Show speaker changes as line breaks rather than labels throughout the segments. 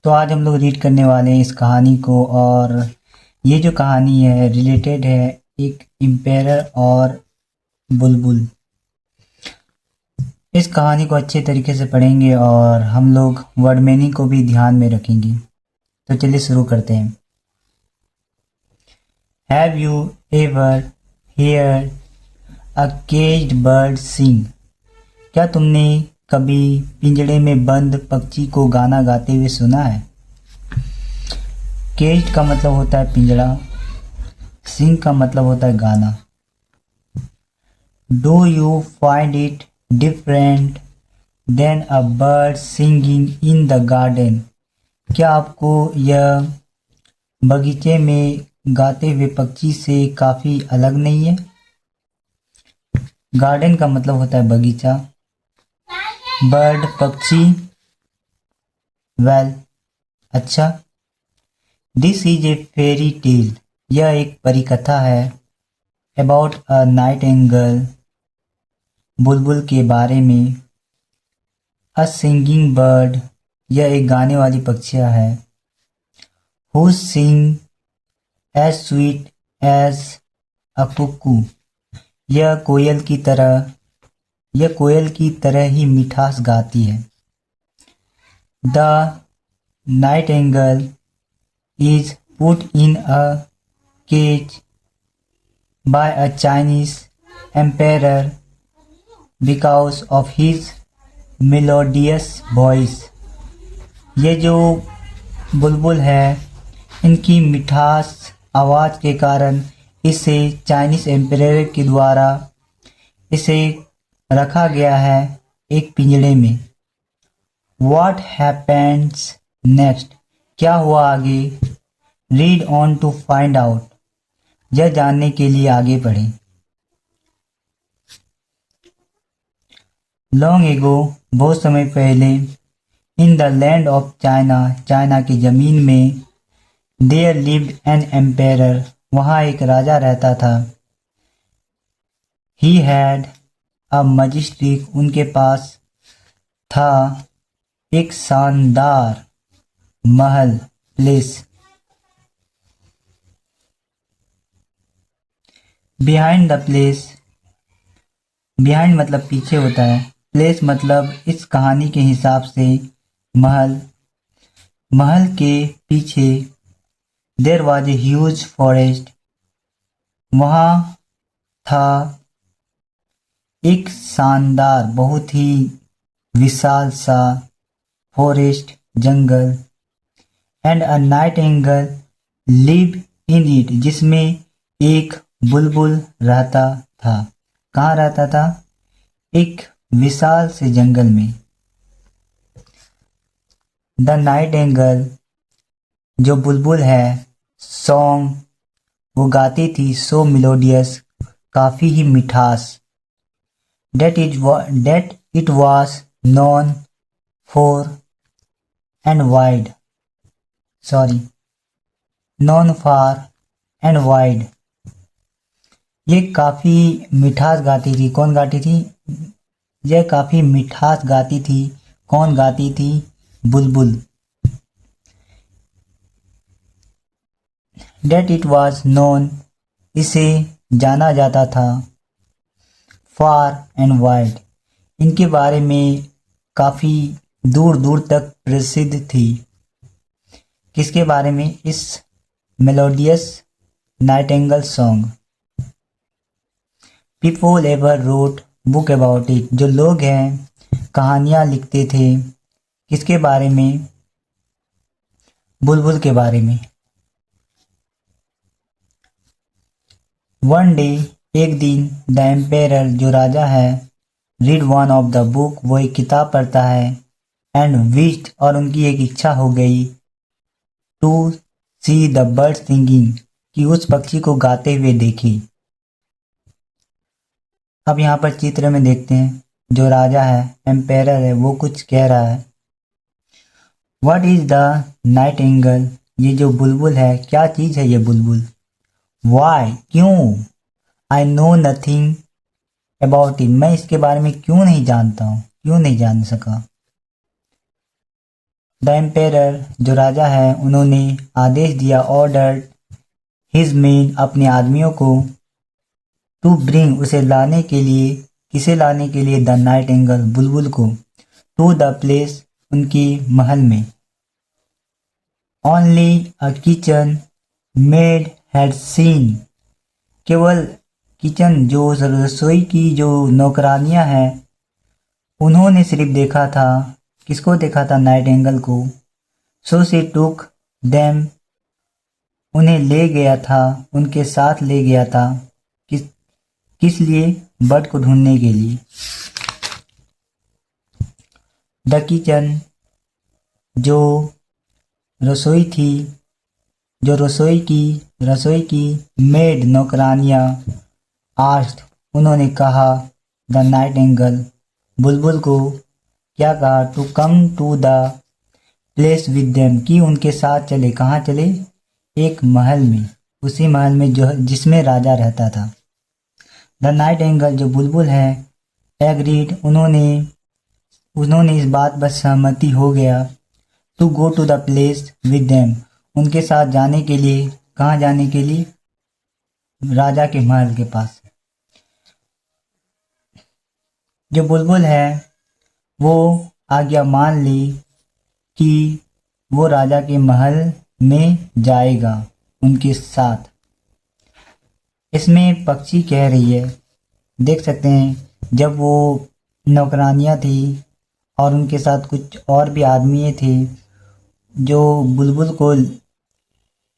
तो आज हम लोग रीड करने वाले हैं इस कहानी को। और ये जो कहानी है रिलेटेड है एक एम्पायर और बुलबुल। इस कहानी को अच्छे तरीके से पढ़ेंगे और हम लोग वर्ड मीनिंग को भी ध्यान में रखेंगे। तो चलिए शुरू करते हैं। Have you ever hear a caged bird sing? क्या तुमने कभी पिंजड़े में बंद पक्षी को गाना गाते हुए सुना है? केज्ड का मतलब होता है पिंजड़ा, सिंग का मतलब होता है गाना। Do you find it different than a bird singing in the garden? क्या आपको यह बगीचे में गाते हुए पक्षी से काफ़ी अलग नहीं है? गार्डन का मतलब होता है बगीचा, बर्ड पक्षी, वेल अच्छा। This is a fairy tale, यह एक परी कथा है। अबाउट अ नाइटिंगेल, बुलबुल के बारे में। अ सिंगिंग बर्ड, यह एक गाने वाली पक्षिया है। Who sing as sweet as a cuckoo, यह कोयल की तरह ही मिठास गाती है। The nightingale is put in a cage by a Chinese emperor because of his melodious voice। ये जो बुलबुल है इनकी मिठास आवाज़ के कारण इसे चाइनीस एम्परर के द्वारा इसे रखा गया है एक पिंजड़े में। What happens next? क्या हुआ आगे? Read on to find out, यह जानने के लिए आगे बढ़ें। लॉन्ग एगो, बहुत समय पहले। In the land of China, China की जमीन में। देयर लिव्ड एन एम्पायर, वहाँ एक राजा रहता था। ही हैड अ मजिस्ट्रिक, उनके पास था एक शानदार महल, place. Behind the place, behind मतलब पीछे होता है, प्लेस मतलब इस कहानी के हिसाब से महल। महल के पीछे there was a huge forest, वहाँ था एक शानदार बहुत ही विशाल सा फॉरेस्ट, जंगल। And a nightingale live in it, जिसमें एक बुलबुल रहता था। कहाँ रहता था? एक विशाल से जंगल में। द नाइटिंगेल, जो बुलबुल है, सॉन्ग, वो गाती थी, सो मेलोडियस, काफ़ी ही मिठास। That it was known far and wide, known far and wide. ये काफ़ी मिठास गाती थी। कौन गाती थी? यह काफ़ी मिठास गाती थी। कौन गाती थी? बुलबुल। डेट इट वॉज नोन, इसे जाना जाता था। फार एंड वाइड, इनके बारे में काफ़ी दूर दूर तक प्रसिद्ध थी। किसके बारे में? इस melodious nightingale song. People ever wrote book about it, जो लोग हैं कहानियाँ लिखते थे। किसके बारे में? बुलबुल के बारे में। वन डे, एक दिन, द एम्पायर, जो राजा है, read one of the book, वो एक किताब पढ़ता है। एंड विश्ड, और उनकी एक इच्छा हो गई, to see the bird singing, कि उस पक्षी को गाते हुए देखी। अब यहाँ पर चित्र में देखते हैं, जो राजा है, एम्पायर है, वो कुछ कह रहा है। व्हाट इज द नाइटिंगेल, ये जो बुलबुल है, क्या चीज़ है ये बुलबुल? वाई, क्यों? I know nothing about it, मैं इसके बारे में क्यों नहीं जानता हूँ, क्यों नहीं जान सका। द एम्पेरर जो राजा है उन्होंने आदेश दिया, ऑर्डर्ड हिज मेन अपने आदमियों को, टू ब्रिंग उसे लाने के लिए, किसे लाने के लिए, द नाइट एंगल बुलबुल को, टू द प्लेस उनकी महल में। Only a kitchen made had seen केवल किचन जो रसोई की जो नौकरानियां हैं उन्होंने सिर्फ देखा था, किसको देखा था, नाइट एंगल को। सो शी टुक देम उन्हें ले गया था, उनके साथ ले गया था, किस किस लिए, बर्ड को ढूंढने के लिए। द किचन जो रसोई थी, जो रसोई की मेड नौकरानियां, आस्ट उन्होंने कहा, द नाइट एंगल बुलबुल को क्या कहा, to come to the place with them कि उनके साथ चले, कहाँ चले, एक महल में, उसी महल में जो जिसमें राजा रहता था। द नाइट एंगल जो बुलबुल है, एग्रीड उन्होंने इस बात पर सहमति हो गया, to go to the place with them उनके साथ जाने के लिए, कहाँ जाने के लिए, राजा के महल के पास। जो बुलबुल है वो आज्ञा मान ली कि वो राजा के महल में जाएगा उनके साथ। इसमें पक्षी कह रही है, देख सकते हैं जब वो नौकरानियां थी और उनके साथ कुछ और भी आदमी थे जो बुलबुल को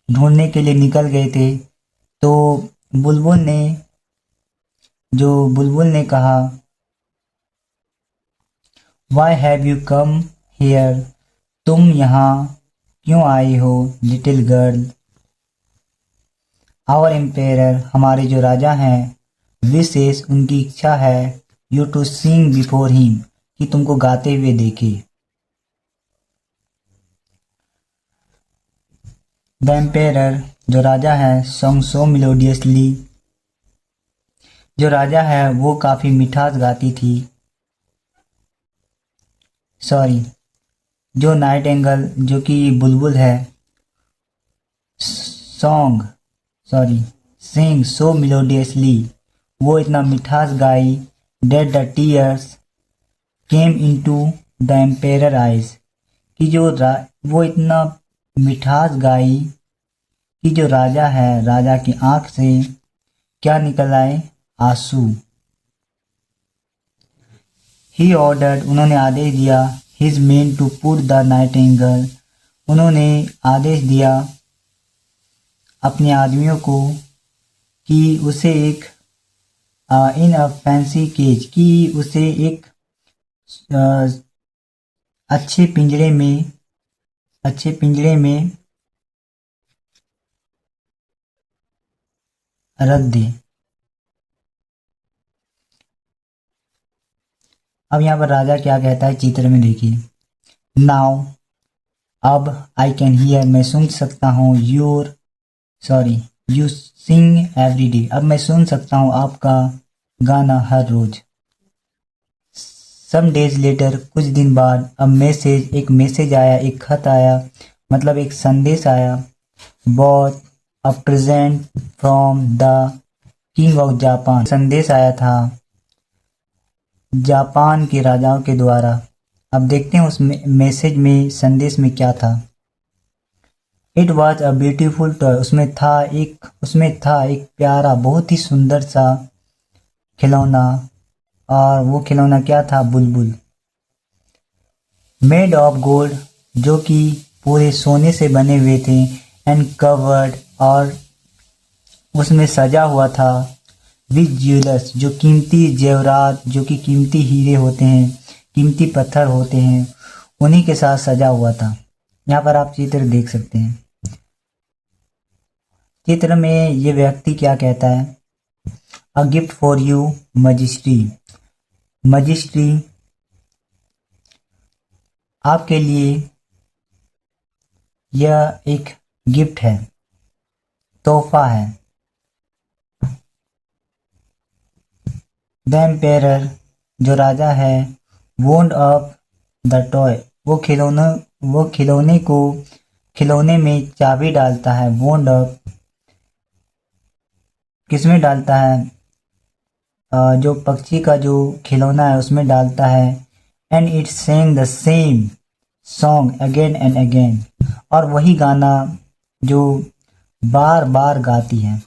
ढूंढने के लिए निकल गए थे, तो बुलबुल ने कहा, why have you come here तुम यहाँ क्यों आई हो, लिटिल गर्ल। आवर एम्पेरर हमारे जो राजा हैं, विशेष उनकी इच्छा है, you to sing before him कि तुमको गाते हुए देखे। द एम्पेरर जो राजा है, सॉन्ग सो मेलोडियसली जो राजा है वो काफी मिठास गाती थी, सॉरी जो नाइट एंगल जो कि बुलबुल है, सिंग सो मेलोडियसली वो इतना मिठास गाई, that the tears came into the emperor eyes कि वो इतना मिठास गाई कि जो राजा है, राजा की आंख से क्या निकल आए, आंसू। ही ऑर्डर्ड उन्होंने आदेश दिया, his men to put the nightingale उन्होंने आदेश दिया अपने आदमियों को कि उसे एक इन अ फैंसी केज कि उसे एक अच्छे पिंजरे में रख दे। अब यहाँ पर राजा क्या कहता है चित्र में देखिए, नाउ अब आई कैन हियर मैं सुन सकता हूँ, यू सिंग एवरी डे अब मैं सुन सकता हूँ आपका गाना हर रोज। सम डेज लेटर कुछ दिन बाद एक मैसेज आया, एक खत आया, मतलब एक संदेश आया, bought a present from the king of Japan संदेश आया था जापान के राजाओं के द्वारा। अब देखते हैं उस मैसेज में, संदेश में क्या था। It was a beautiful toy उसमें था एक प्यारा बहुत ही सुंदर सा खिलौना, और वो खिलौना क्या था, बुलबुल। मेड ऑफ गोल्ड जो कि पूरे सोने से बने हुए थे, एंड कवर्ड और उसमें सजा हुआ था, विद ज्वेलर्स जो कीमती जेवरात जो कि कीमती हीरे होते हैं, कीमती पत्थर होते हैं, उन्हीं के साथ सजा हुआ था। यहाँ पर आप चित्र देख सकते हैं। चित्र में ये व्यक्ति क्या कहता है, a gift for you majesty आपके लिए यह एक गिफ्ट है, तोहफा है। द एम्पेरर जो राजा है, वोंड ऑफ द टॉय वो वो खिलौने में चाबी डालता है, वोंड किसमें डालता है, जो पक्षी का जो खिलौना है उसमें डालता है। And it sang the same song again and again, और वही गाना जो बार बार गाती है।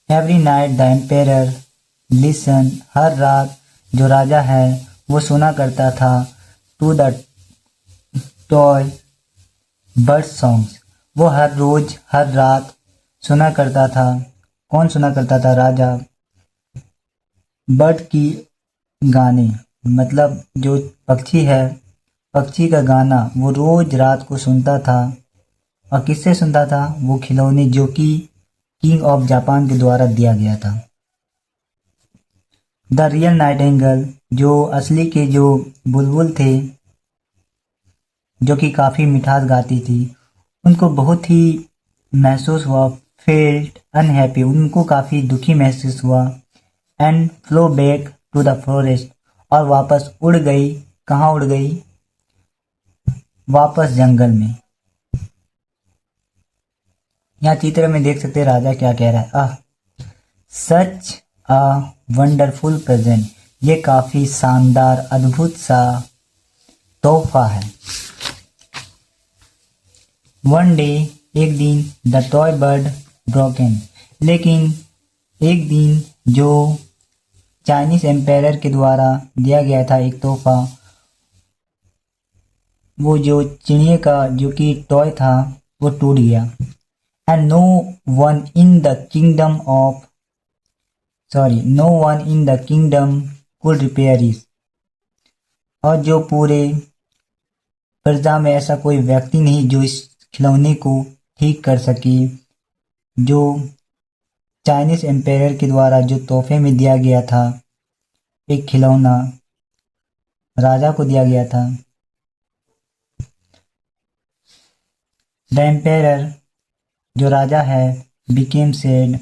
Every night the emperor listen, हर रात जो राजा है वो सुना करता था to the toy bird songs, वो हर रोज हर रात सुना करता था। कौन सुना करता था? राजा। बर्ड की गाने, मतलब जो पक्षी है, पक्षी का गाना वो रोज रात को सुनता था। और किससे सुनता था? वो खिलौने जो कि किंग ऑफ जापान के द्वारा दिया गया था। द रियल नाइटिंगेल, जो असली के जो बुलबुल थे, जो कि काफ़ी मिठास गाती थी, उनको बहुत ही महसूस हुआ, फेल्ट अनहैप्पी, उनको काफ़ी दुखी महसूस हुआ। And flow back to the forest, और वापस उड़ गई। कहाँ उड़ गई? वापस जंगल में। यहाँ चित्र में देख सकते हैं राजा क्या कह रहा है। सच अ वंडरफुल प्रेजेंट, ये काफ़ी शानदार अद्भुत सा तोहफा है। वन डे, एक दिन, द टॉय बर्ड ब्रोकन, लेकिन एक दिन जो चाइनीज एम्पायर के द्वारा दिया गया था एक तोहफा, वो जो चिड़िया का जो कि टॉय था वो टूट गया। And no one in the kingdom could repair it, और जो पूरे प्रजा में ऐसा कोई व्यक्ति नहीं जो इस खिलौने को ठीक कर सके, जो चाइनीज एम्पायर के द्वारा जो तोहफे में दिया गया था, एक खिलौना राजा को दिया गया था। द एम्पायर, जो राजा है, बिकेम सैड,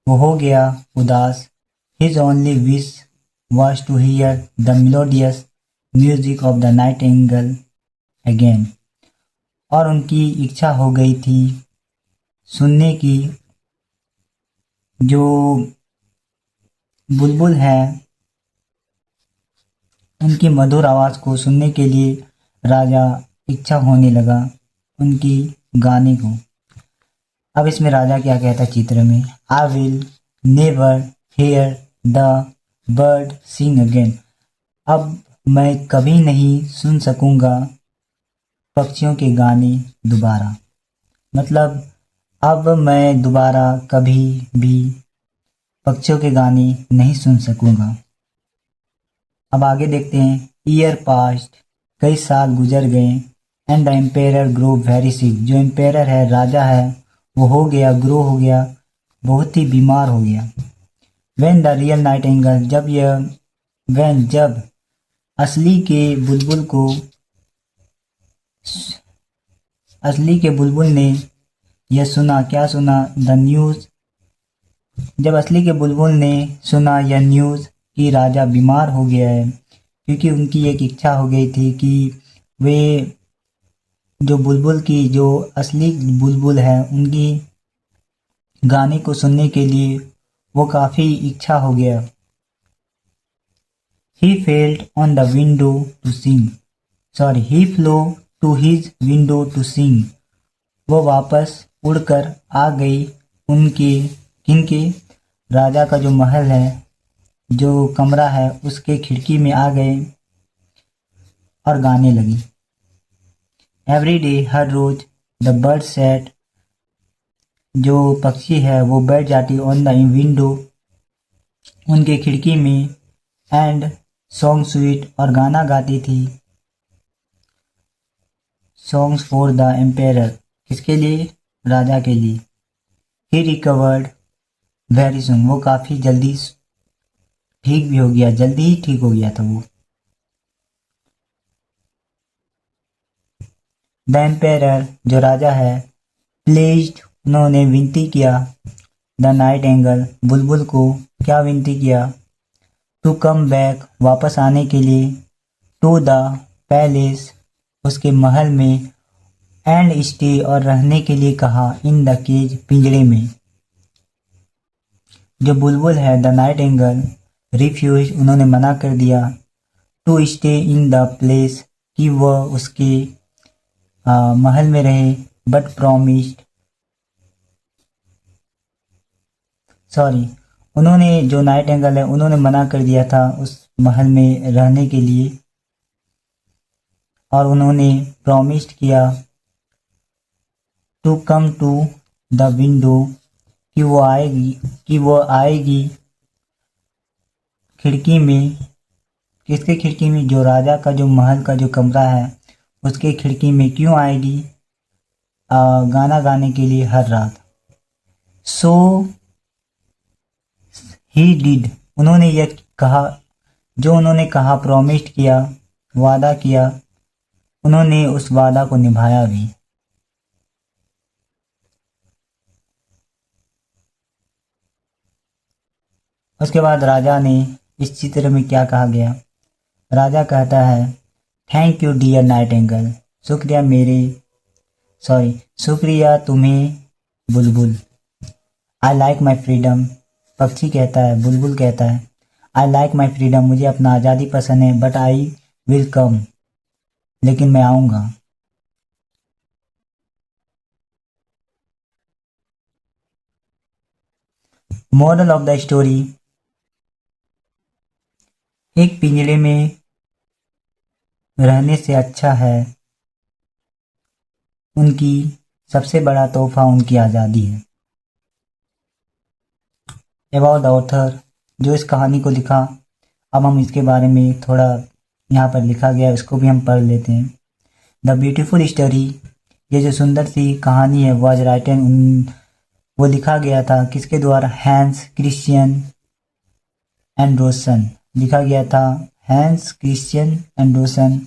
वो हो गया उदास। His only wish was to hear the melodious music of the nightingale again, और उनकी इच्छा हो गई थी सुनने की, जो बुलबुल है उनकी मधुर आवाज़ को सुनने के लिए राजा इच्छा होने लगा उनकी गाने को। अब इसमें राजा क्या कहता है चित्र में? I will never hear the bird sing again, अब मैं कभी नहीं सुन सकूंगा पक्षियों के गाने दोबारा, मतलब अब मैं दोबारा कभी भी पक्षियों के गाने नहीं सुन सकूंगा। अब आगे देखते हैं। ईयर पास्ट, कई साल गुजर गए। And the empire grow very sick, जो एम्पायर है, राजा है, वो हो गया, ग्रो हो गया, बहुत ही बीमार हो गया। व्हेन द रियल नाइटिंगेल, जब असली के बुलबुल ने यह सुना, क्या सुना? द न्यूज़, जब असली के बुलबुल ने सुना यह न्यूज़ कि राजा बीमार हो गया है, क्योंकि उनकी एक इच्छा हो गई थी कि वे जो बुलबुल की जो असली बुलबुल है उनकी गाने को सुनने के लिए वो काफ़ी इच्छा हो गया। He felt on the window to sing. He flew to his window to sing. वो वापस उड़कर आ गई किनके? राजा का जो महल है, जो कमरा है, उसके खिड़की में आ गए और गाने लगी। एवरी डे, हर रोज, द बर्ड सेट, जो पक्षी है वो बैठ जाती ऑन द विंडो, उनके खिड़की में, एंड सॉन्ग स्वीट, और गाना गाती थी। सॉन्ग्स फॉर द एम्पायर, किसके लिए? राजा के लिए। ही रिकवर्ड वेरी सून, वो काफ़ी जल्दी ठीक भी हो गया, जल्दी ही ठीक हो गया था वो। द एम्पायर, जो राजा है, प्लीज्ड, उन्होंने विनती किया, द नाइटिंगेल, बुलबुल को क्या विनती किया? टू कम बैक, वापस आने के लिए, टू द पैलेस, उसके महल में, एंड स्टे, और रहने के लिए कहा, इन द केज, पिंजरे में। जो बुलबुल है, द नाइट एंगल, रिफ्यूज, उन्होंने मना कर दिया, to stay in the place, कि वह उसके महल में रहे, बट प्रॉमिस्ड, सॉरी, उन्होंने, जो नाइट एंगल है, उन्होंने मना कर दिया था उस महल में रहने के लिए, और उन्होंने प्रॉमिस्ड किया to come to the window, कि वो आएगी खिड़की में। किसके खिड़की में? जो राजा का जो महल का जो कमरा है उसके खिड़की में क्यों आएगी? गाना गाने के लिए हर रात। सो ही डिड, उन्होंने यह कहा, जो उन्होंने कहा, प्रॉमिस्ड किया, वादा किया, उन्होंने उस वादा को निभाया भी। उसके बाद राजा ने, इस चित्र में क्या कहा गया? राजा कहता है, thank you dear nightingale, शुक्रिया तुम्हें बुलबुल। आई लाइक माई फ्रीडम, पक्षी कहता है, बुलबुल कहता है, आई लाइक माई फ्रीडम, मुझे अपना आज़ादी पसंद है, बट आई विल कम, लेकिन मैं आऊँगा। मॉरल ऑफ द स्टोरी, एक पिंजरे में रहने से अच्छा है, उनकी सबसे बड़ा तोहफा उनकी आज़ादी है। अबाउट द ऑथर, जो इस कहानी को लिखा, अब हम इसके बारे में थोड़ा यहाँ पर लिखा गया है, उसको भी हम पढ़ लेते हैं। द ब्यूटीफुल स्टोरी, ये जो सुंदर सी कहानी है, वाज राइटन, वो लिखा गया था किसके द्वारा? हैंस क्रिश्चियन एंडरसन, लिखा गया था हैंस क्रिश्चियन एंडरसन,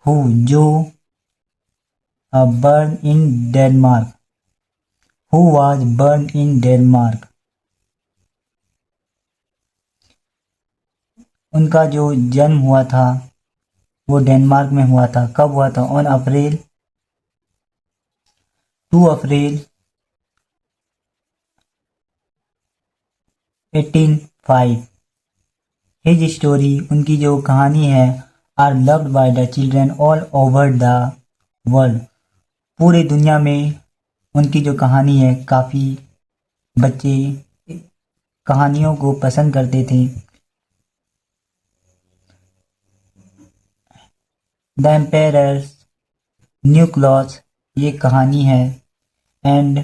हु, जो burn in Denmark, who was born in Denmark, उनका जो जन्म हुआ था वो डेनमार्क में हुआ था। कब हुआ था? On April 2 April 1805। His story, उनकी जो कहानी है, are loved by the children all over the world, पूरी दुनिया में उनकी जो कहानी है, काफ़ी बच्चे कहानियों को पसंद करते थे। द एम्पेरर्स न्यू क्लॉथ्स, ये कहानी है, एंड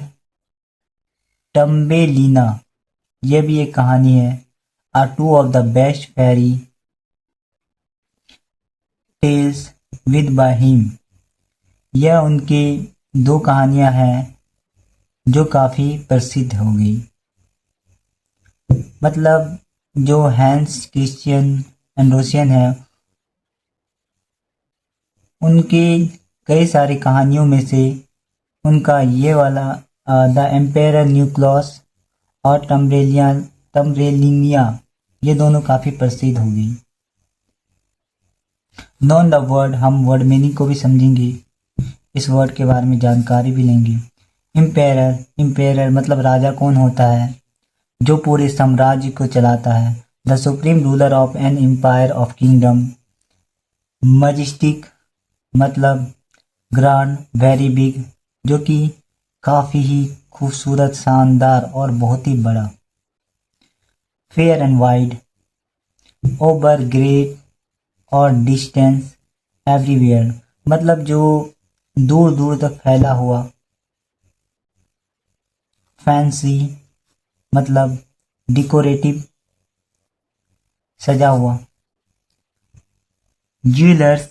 टम्बेलिना, ये भी एक कहानी है, are two of the best fairy tales with by him, यह उनके दो कहानियां हैं जो काफ़ी प्रसिद्ध हो गई। मतलब जो हैंस क्रिश्चियन एंडरसन है, उनके कई सारी कहानियों में से उनका ये वाला द एम्पेरर न्यूक्लॉस और टम्बरेलिनिया, ये दोनों काफ़ी प्रसिद्ध हो गई। नॉन द वर्ड, हम वर्ड मीनिंग को भी समझेंगे, इस वर्ड के बारे में जानकारी भी लेंगे। इम्पेरर मतलब राजा कौन होता है? जो पूरे साम्राज्य को चलाता है। The supreme ruler of an empire of kingdom. Majestic मतलब ग्रांड, वेरी बिग, जो कि काफ़ी ही खूबसूरत, शानदार और बहुत ही बड़ा। Fair and wide, over great और डिस्टेंस एवरीवेयर, मतलब जो दूर दूर तक फैला हुआ। फैंसी मतलब डिकोरेटिव, सजा हुआ। ज्वेलर्स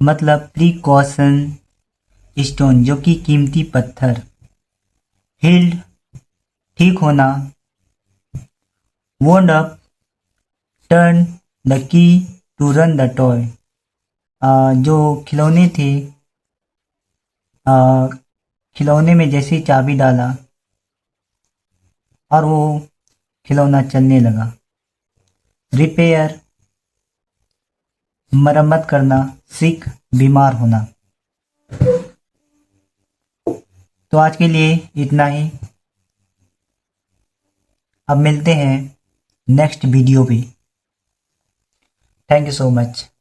मतलब प्रिकॉशन स्टोन, जो कि कीमती पत्थर। हिल्ड ठीक होना। Wound up turn the key to run the toy, जो खिलौने थे, खिलौने में जैसे ही चाबी डाला और वो खिलौना चलने लगा। रिपेयर मरम्मत करना, सिक बीमार होना। तो आज के लिए इतना ही। अब मिलते हैं नेक्स्ट वीडियो पे। Thank you so much.